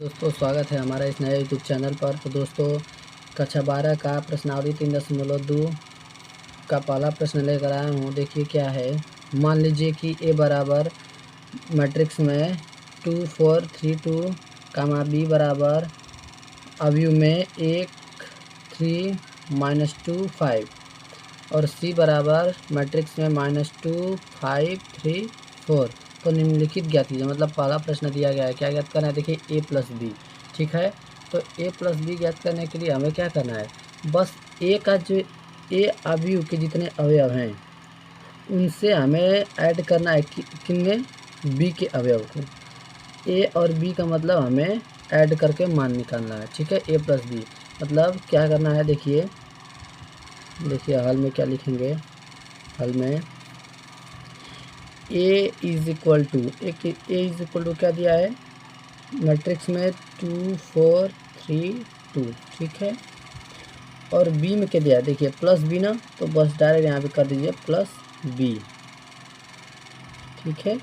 दोस्तों स्वागत है हमारा इस नए यूट्यूब चैनल पर। तो दोस्तों कक्षा 12 का प्रश्नावली 3.2 का पहला प्रश्न लेकर आया हूँ। देखिए क्या है। मान लीजिए कि ए बराबर मैट्रिक्स में 2 4 3 2 कामा बी बराबर अवयव में 1 3 -2 5 और सी बराबर मैट्रिक्स में -2 5 3 4। तो निम्नलिखित ज्ञात कीजिए। मतलब पहला प्रश्न दिया गया है, क्या ज्ञात करना है। देखिए ए प्लस बी, ठीक है। तो ए प्लस बी ज्ञात करने के लिए हमें क्या करना है, बस ए का जो ए अवयव के जितने अवयव हैं उनसे हमें ऐड करना है किन में, बी के अवयव को। ए और बी का मतलब हमें ऐड करके मान निकालना है, ठीक है। ए प्लस बी मतलब क्या करना है। देखिए हल में क्या लिखेंगे। हल में ए इज इक्वल टू क्या दिया है मैट्रिक्स में 2 4 3 2, ठीक है। और बी में क्या दिया है, देखिए प्लस बी ना, तो बस डायरेक्ट यहाँ पे कर दीजिए प्लस बी, ठीक है।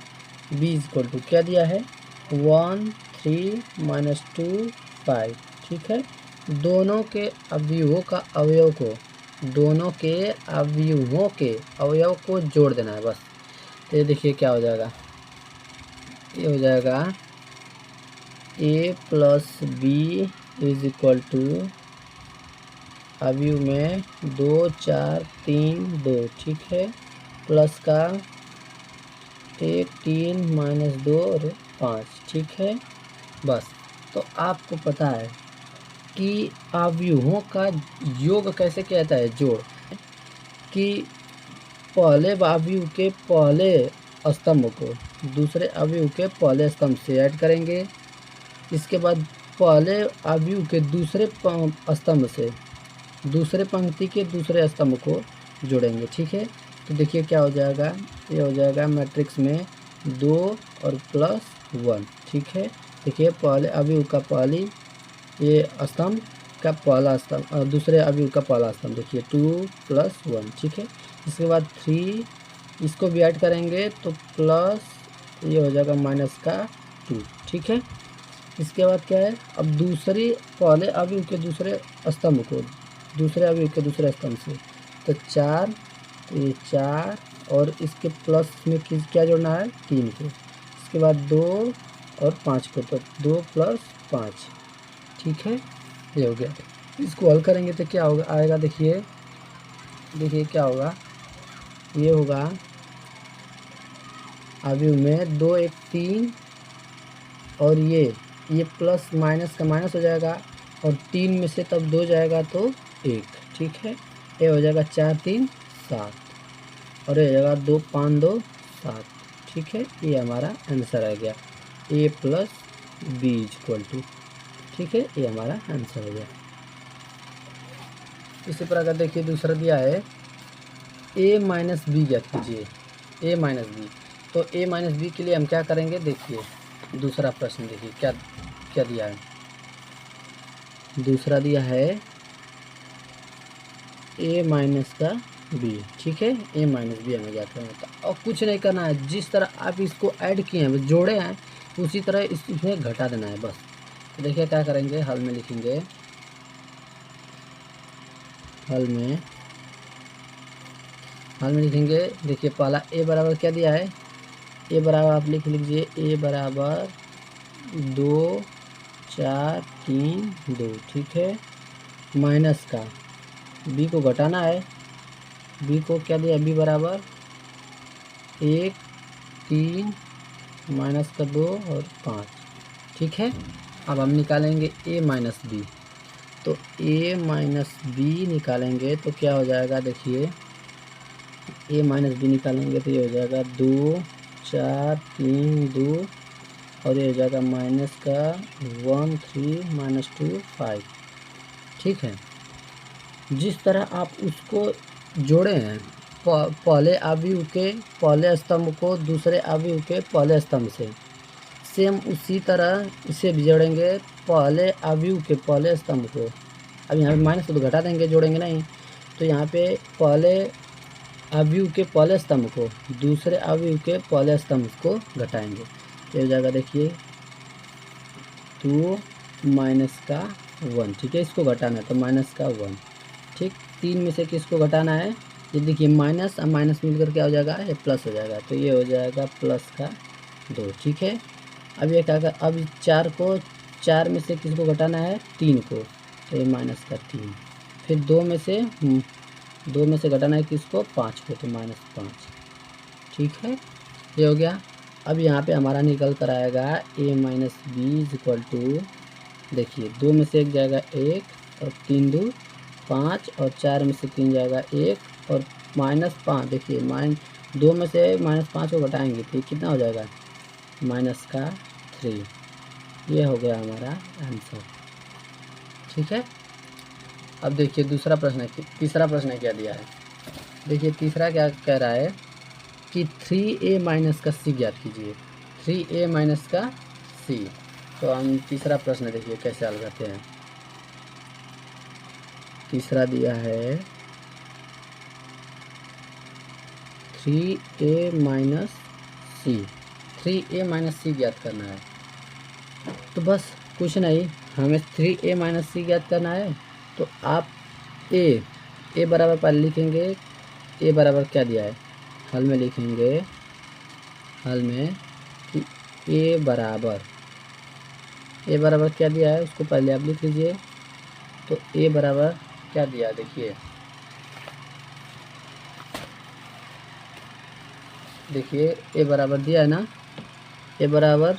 बी इज इक्वल टू क्या दिया है 1 3 -2 5, ठीक है। दोनों के अवयवों के अवयव को जोड़ देना है बस। तो ये देखिए क्या हो जाएगा, ये हो जाएगा A plus B is equal to अवयव में 2 4 3 2, ठीक है, प्लस का 1 3 -2 और 5, ठीक है। बस तो आपको पता है कि अवयवों का योग कैसे किया जाता है, जोड़, कि पहले अवयव के पहले स्तंभ को दूसरे अवयव के पहले स्तंभ से ऐड करेंगे। इसके बाद पहले अवयव के दूसरे स्तंभ से दूसरे पंक्ति के दूसरे स्तंभ को जोड़ेंगे, ठीक है। तो देखिए क्या हो जाएगा, ये हो जाएगा मैट्रिक्स में 2 और प्लस 1, ठीक है। देखिए पहले अवयव का पहली ये स्तंभ का पहला स्तंभ और दूसरे अवयव का पहला स्तंभ, देखिए 2 + 1, ठीक है। इसके बाद 3 इसको भी ऐड करेंगे तो प्लस ये हो जाएगा -2, ठीक है। इसके बाद क्या है, अब दूसरी पहले अवयव के दूसरे स्तंभ को दूसरे अवयव के दूसरे स्तंभ से, तो 4, तो ये 4 और इसके प्लस में क्या जोड़ना है 3 को। इसके बाद 2 और 5 को, तो 2 + 5, ठीक है। ये हो गया। इसको हल करेंगे तो क्या होगा आएगा, देखिए क्या होगा, ये होगा अवयव में 2 1 3 और ये प्लस माइनस का माइनस हो जाएगा और 3 में से तब 2 जाएगा तो 1, ठीक है। ये हो जाएगा 4 3 7 और ये हो जाएगा 2 5 2 7, ठीक है। ये हमारा आंसर आ गया A plus B is equal to, ठीक है। ये हमारा आंसर हो गया। इसी प्रकार देखिए दूसरा दिया है ए माइनस बी ज्ञात कीजिए, ए माइनस बी। तो ए माइनस बी के लिए हम क्या करेंगे, देखिए दूसरा प्रश्न देखिए क्या क्या दिया है। दूसरा दिया है ए माइनस का बी, ठीक है। ए माइनस बी हमें ज्ञात करना होता और कुछ नहीं करना है, जिस तरह आप इसको ऐड किए हैं जोड़े हैं उसी तरह इसमें घटा देना है बस। तो देखिए क्या करेंगे, हल में लिखेंगे। हल में लिखेंगे। देखिए पहला ए बराबर क्या दिया है, ए बराबर आप लिख लीजिए, ए बराबर 2 4 3 2, ठीक है। माइनस का बी को घटाना है, बी को क्या दिया, बी बराबर 1 3 माइनस का 2 और 5, ठीक है। अब हम निकालेंगे ए माइनस बी। तो ए माइनस बी निकालेंगे तो क्या हो जाएगा, देखिए ए माइनस बी निकालेंगे तो ये हो जाएगा 2 4 3 2 और ये हो जाएगा माइनस का 1 3 -2 5, ठीक है। जिस तरह आप उसको जोड़े हैं पहले अवयव के पहले स्तंभ को दूसरे अवयव के पहले स्तंभ से, सेम उसी तरह इसे भी जोड़ेंगे पहले अवयव के पहले स्तंभ को। अब यहाँ पे माइनस तो घटा देंगे, जोड़ेंगे नहीं। तो यहाँ पे पहले अवयव के पहले स्तंभ को दूसरे अवयव के पहले स्तंभ को घटाएंगे। ये हो जाएगा, देखिए 2 माइनस का 1, ठीक है। इसको घटाना है तो माइनस का 1, ठीक। 3 में से किसको घटाना है, ये देखिए माइनस और माइनस मिलकर क्या हो जाएगा, ये प्लस हो जाएगा, तो ये हो जाएगा प्लस का 2, ठीक है। अब ये क्या कर, अब 4 में से किसको घटाना है, 3 को, तो ये माइनस का 3। फिर 2 में से घटाना है किसको, 5 को, तो माइनस 5, ठीक है। ये हो गया। अब यहाँ पे हमारा निकल कर आएगा a minus B is equal to, देखिए 2 में से 1 जाएगा 1 और 3 2 5 और 4 में से 3 जाएगा 1 और -5, देखिए 2 में से -5 को घटाएंगे तो ये कितना हो जाएगा, माइनस का 3। ये हो गया हमारा आंसर, ठीक है। अब देखिए तीसरा प्रश्न क्या दिया है। देखिए तीसरा क्या कह रहा है कि 3a माइनस का c ज्ञात कीजिए, 3a माइनस का c। तो हम तीसरा प्रश्न देखिए कैसे हल करते हैं। तीसरा दिया है 3a minus c, 3a minus c ज्ञात करना है। तो बस कुछ नहीं, हमें 3a माइनस c ज्ञात करना है। तो आप a बराबर पहले लिखेंगे, a बराबर क्या दिया है, हल में लिखेंगे, हल में कि a बराबर क्या दिया है उसको पहले आप लिख लीजिए। तो a बराबर क्या दिया, देखिए a बराबर दिया है ना, a बराबर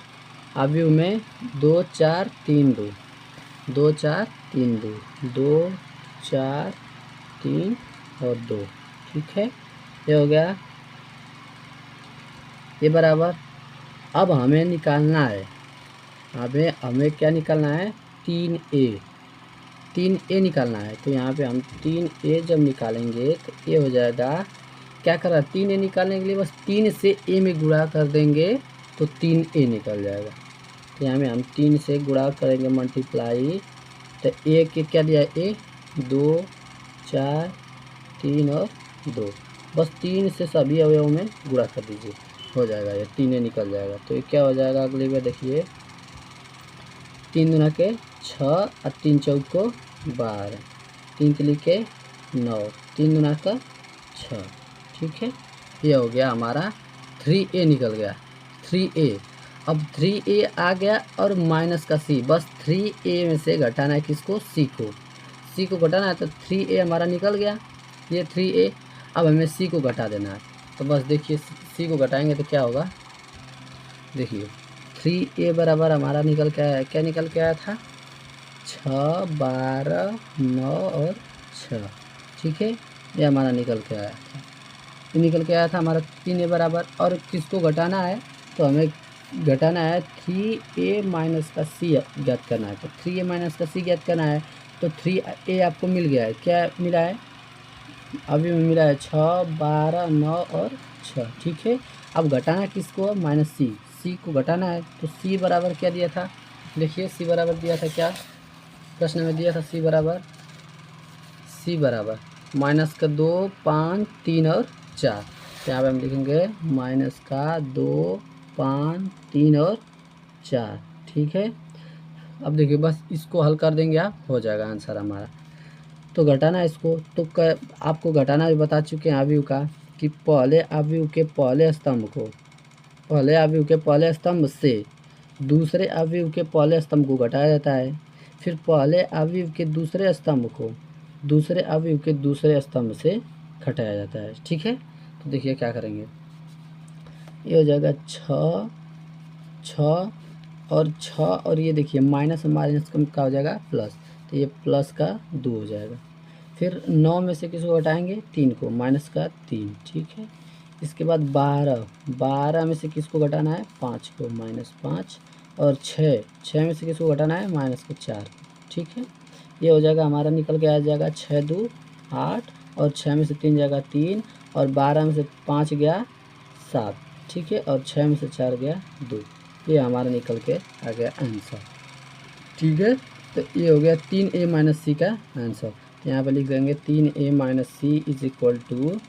अवयव में 2 4 3 2, 2 4 3 2, 2 4 3 और 2, ठीक है। ये हो गया। ये बराबर, अब हमें निकालना है, हमें क्या निकालना है, 3a निकालना है। तो यहाँ पे हम 3a जब निकालेंगे तो ये हो जाएगा, क्या कर रहा है, 3a निकालने के लिए बस 3 से a में गुणा कर देंगे तो 3a निकल जाएगा। तो यहाँ में हम 3 से गुणा करेंगे, मल्टीप्लाई, तो a के क्या दिया है, a 2 4 3 और 2, बस 3 से सभी अवयवों में गुणा कर दीजिए, हो जाएगा, ये 3a निकल जाएगा। तो ये क्या हो जाएगा, अगली बार देखिए 3 दूना के 6 और 3 चौक को 12, 3 तिली के 9, 3 दूना का 6, ठीक है। ये हो गया हमारा 3a निकल गया, 3a। अब 3a आ गया और माइनस का c, बस 3a में से घटाना है किसको, c को घटाना है, तो 3a हमारा निकल गया, ये 3a। अब हमें c को घटा देना है, तो बस देखिए c को घटाएंगे तो क्या होगा, देखिए 3a बराबर हमारा क्या निकल के आया था, 6 12 9 और 6, ठीक है। ये हमारा निकल के आया था हमारा 3a बराबर। और किसको घटाना है, तो हमें घटाना है 3a माइनस का c ज्ञात करना है। तो 3a माइनस का c ज्ञात करना है, तो 3a आपको मिल गया है, क्या मिला है, अभी में मिला है 6 12 9 और 6, ठीक है। अब घटाना किसको, माइनस c को घटाना है। तो c बराबर क्या दिया था, देखिए c बराबर दिया था, क्या प्रश्न में दिया था, c बराबर माइनस का 2 5 3 और 4। तो यहाँ पे हम लिखेंगे माइनस का 2 5 3 और 4, ठीक है। अब देखिए बस इसको हल कर देंगे आप, हो जाएगा आंसर हमारा। तो घटाना है इसको, तो आपको घटाना भी बता चुके हैं अवयव का, कि पहले अवयव के पहले स्तंभ से दूसरे अवयव के पहले स्तंभ को घटाया जाता है, फिर पहले अवयव के दूसरे स्तंभ को दूसरे अवयव के दूसरे स्तंभ से घटाया जाता है, ठीक है। तो देखिए क्या करेंगे, ये हो जाएगा 6 और 6 और ये देखिए माइनस माइनस का हो जाएगा प्लस, तो ये प्लस का 2 हो जाएगा। फिर 9 में से किसको घटाएंगे, 3 को, माइनस का 3, ठीक है। इसके बाद 12 में से किसको घटाना है, 5 को, माइनस 5। और 6 में से किसको घटाना है, माइनस का 4, ठीक है। ये हो जाएगा हमारा, निकल के आ जाएगा 6 2 8 और 6 में से 3 जाएगा 3 और 12 में से 5 गया 7, ठीक है। और 6 में से 4 गया 2, ये हमारा निकल के आ गया आंसर, ठीक है। तो ये हो गया 3a माइनस c का आंसर। यहाँ पर लिख देंगे 3a minus C is equal to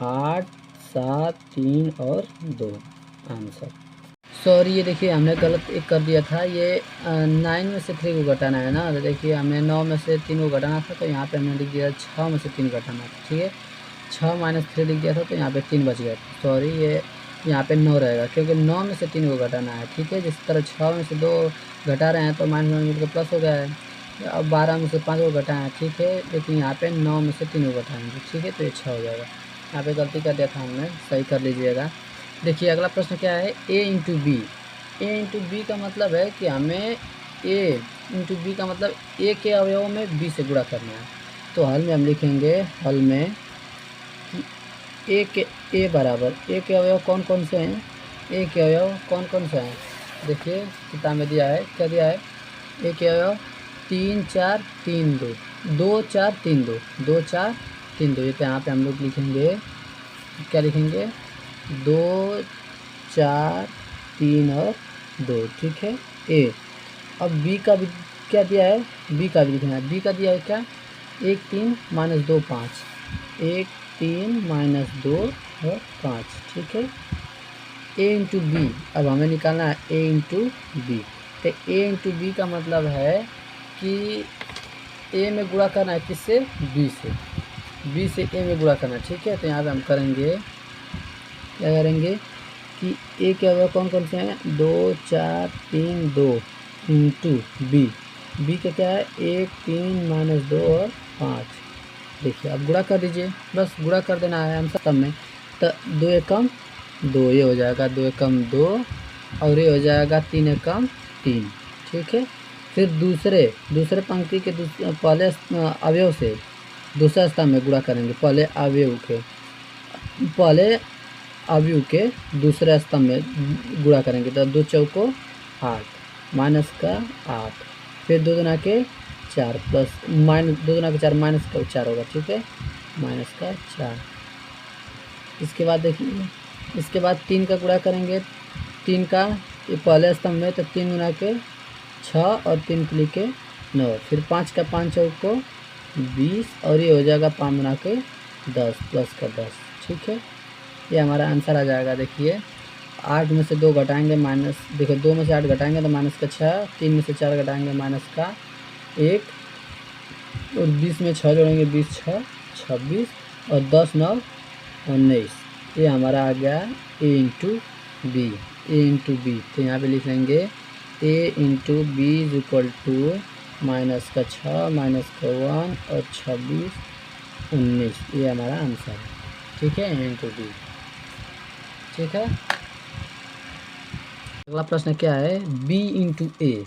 8 7 3 और 2 आंसर। सॉरी, ये देखिए हमने गलत एक कर दिया था। ये 9 में से 3 को घटाना है ना, तो देखिए हमें 9 में से 3 को घटाना था, तो यहाँ पे हमने लिख दिया 6 में से 3 घटाना था। ठीक है, 6 माइनस 3 लिख दिया था, तो यहाँ पे 3 बच गया। सॉरी, ये यहाँ पे 9 रहेगा, क्योंकि 9 में से 3 को घटाना है। ठीक है, जिस तरह 6 में से 2 घटा रहे हैं तो माइनस का प्लस हो गया है। अब 12 में से 5 को घटाएँ। ठीक है, लेकिन यहाँ पे 9 में से 3 को घटाएंगे। ठीक है, तो ये 6 हो जाएगा। यहाँ पे गलती कर दिया था हमने, सही कर लीजिएगा। देखिए अगला प्रश्न क्या है, a into B. A into B का मतलब है कि हमें ए इंटू बी का मतलब ए के अवयवों में बी से गुणा करना है। तो हल में हम लिखेंगे, हल में कि ए बराबर ए के अवयव कौन कौन से हैं, ए के अवयव कौन कौन से हैं। देखिए किताब में दिया है, क्या दिया है, ए के अवयव 3 4 3 2, 2 4 3 2, 2 4 3 2। ये तो यहाँ पे हम लोग लिखेंगे, क्या लिखेंगे, 2 4 3 और 2। ठीक है, ए। अब बी का भी क्या दिया है, बी का भी लिखना है। बी का दिया है क्या, 1 3 माइनस 2 5, 1 3 माइनस 2 और 5। ठीक है, ए इंटू बी। अब हमें निकालना है ए इंटू बी। तो ए इंटू बी का मतलब है कि ए में गुणा करना है, किससे, बी से। बी से ए में गुणा करना। ठीक है, तो यहाँ पे हम करेंगे, क्या करेंगे कि ए के अवयव कौन कौन से हैं, 2 4 3 2 इंटू बी। बी का क्या है, 1 3 माइनस 2 और 5। देखिए अब गुणा कर दीजिए, बस गुणा कर देना है हम सब में। तो 2 एकम 2, ये हो जाएगा 2 एकम 2, और ये हो जाएगा 3 एकम 3। ठीक है, फिर दूसरे पंक्ति के पहले अवयव से दूसरा स्तंभ में गुणा करेंगे। पहले अवयव के दूसरे स्तंभ में गुणा करेंगे। तो 2 चौको 8 माइनस का 8, फिर 2 दूना के 4 प्लस माइनस 2 दूना के 4 माइनस का 4 होगा। ठीक है, माइनस का 4। इसके बाद देखिए, इसके बाद 3 का गुणा करेंगे। 3 का ये पहले स्तंभ में, तो 3 गुना के 6 और 3 के लिए 9, फिर 5 का 5 चौको 20, और ये हो जाएगा 5 गुना के 10 प्लस का 10। ठीक है, ये हमारा आंसर आ जाएगा। देखिए 8 में से 2 घटाएंगे, माइनस, देखो 2 में से 8 घटाएंगे तो माइनस का 6, 3 में से 4 घटाएंगे माइनस का 1, और 20 में 6 जोड़ेंगे, 20 6 26, और 10 9 19। ये हमारा आ गया A into B. A into B, तो यहाँ पे लिख लेंगे A into B is equal to minus का 6 माइनस का 1 और 26 19। ये हमारा आंसर है। ठीक है, ए इंटू बी। ठीक है, अगला प्रश्न क्या है, b इंटू ए।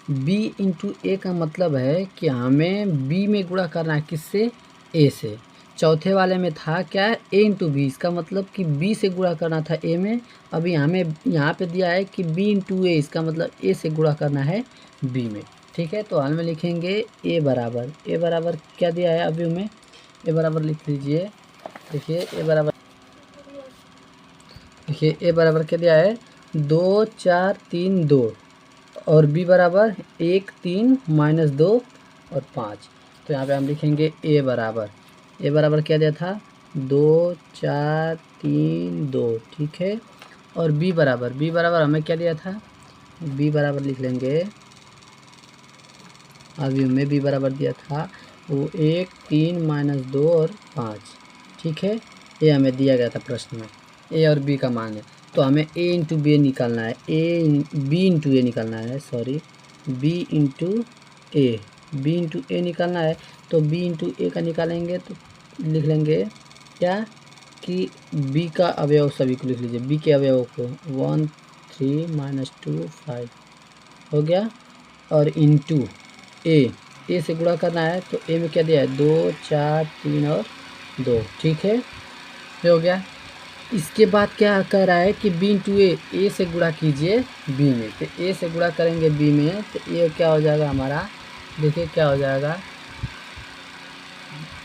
बी इंटू ए का मतलब है कि हमें b में गुणा करना है, किससे, a से। चौथे वाले में था क्या, a इंटू बी, इसका मतलब कि b से गुणा करना था a में। अभी हमें यहाँ पे दिया है कि b इंटू ए, इसका मतलब a से गुणा करना है b में। ठीक है, तो हाल में लिखेंगे a बराबर क्या दिया है अभी में, a बराबर लिख लीजिए। देखिए a बराबर क्या दिया है, 2 4 3 2, और b बराबर 1 3 माइनस 2 और 5। तो यहाँ पे हम लिखेंगे a बराबर क्या दिया था, 2 4 3 2। ठीक है, और b बराबर हमें क्या दिया था, b बराबर लिख लेंगे। अभी में b बराबर दिया था वो 1 3 माइनस 2 और 5। ठीक है, ये हमें दिया गया था प्रश्न में, a और b का मान है। तो हमें a इंटू बी निकालना है, b इंटू ए निकालना है, सॉरी, b इंटू ए निकालना है। तो b इंटू ए का निकालेंगे तो लिख लेंगे क्या, कि b का अवयव सभी को लिख लीजिए, b के अवयव को 1 3 माइनस 2 5 हो गया, और इंटू ए से गुणा करना है। तो ए में क्या दिया है, 2 4 3 और 2। ठीक है, ये हो गया। इसके बाद क्या कह रहा है कि b इंटू ए से गुणा कीजिए b में। तो a से गुणा करेंगे b में, तो ये क्या हो जाएगा हमारा, देखिए क्या हो जाएगा,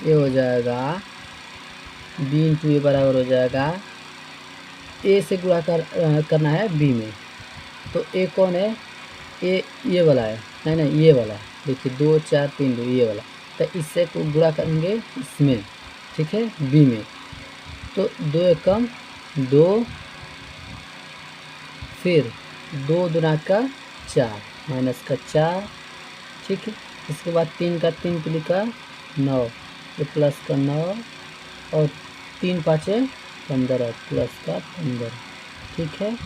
ये हो जाएगा b इंटू ए बराबर हो जाएगा, a से गुणा करना है b में। तो a कौन है, a ये वाला है, नहीं ये वाला, देखिए 2 4 3 2 ये वाला। तो इससे गुणा करेंगे इसमें, ठीक है, b में। तो 2 एकम 2, फिर 2 दूना का 4 माइनस का 4, ठीक है। इसके बाद 3 का 3 तिली का 9, ये प्लस का 9 और 3 पाँचे 15 प्लस का 15, ठीक है।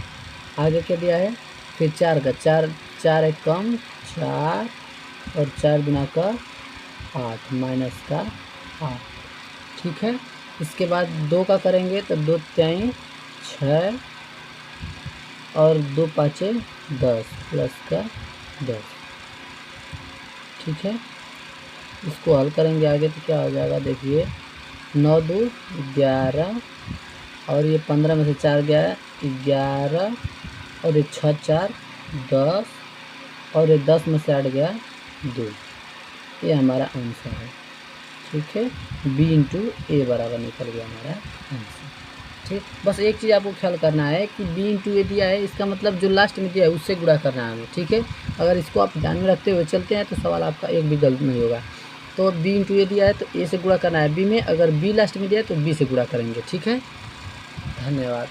आगे क्या दिया है, फिर 4 का 4, 4 एक कम 4 और 4 दूना का 8 माइनस का 8, ठीक है। इसके बाद 2 का करेंगे तो 2 3 6 और 2 पाँचे 10 प्लस का 10, ठीक है। इसको हल करेंगे आगे तो क्या हो जाएगा, देखिए 9 2 11 और ये 15 में से 4 गया 11 और ये 6 4 10 और ये 10 में से 8 गया 2, ये हमारा आंसर है, ठीक है। बी इंटू ए बराबर निकल गया हमारा आंसर, ठीक। बस एक चीज़ आपको ख्याल करना है कि बी इंटू ए दिया है, इसका मतलब जो लास्ट में दिया है उससे गुणा करना है हमें, ठीक है। अगर इसको आप ध्यान में रखते हुए चलते हैं तो सवाल आपका एक भी गलत नहीं होगा। तो बी इंटू ए दिया है तो ए से गुणा करना है बी में, अगर बी लास्ट में दिया है तो बी से गुणा करेंगे, ठीक है। धन्यवाद।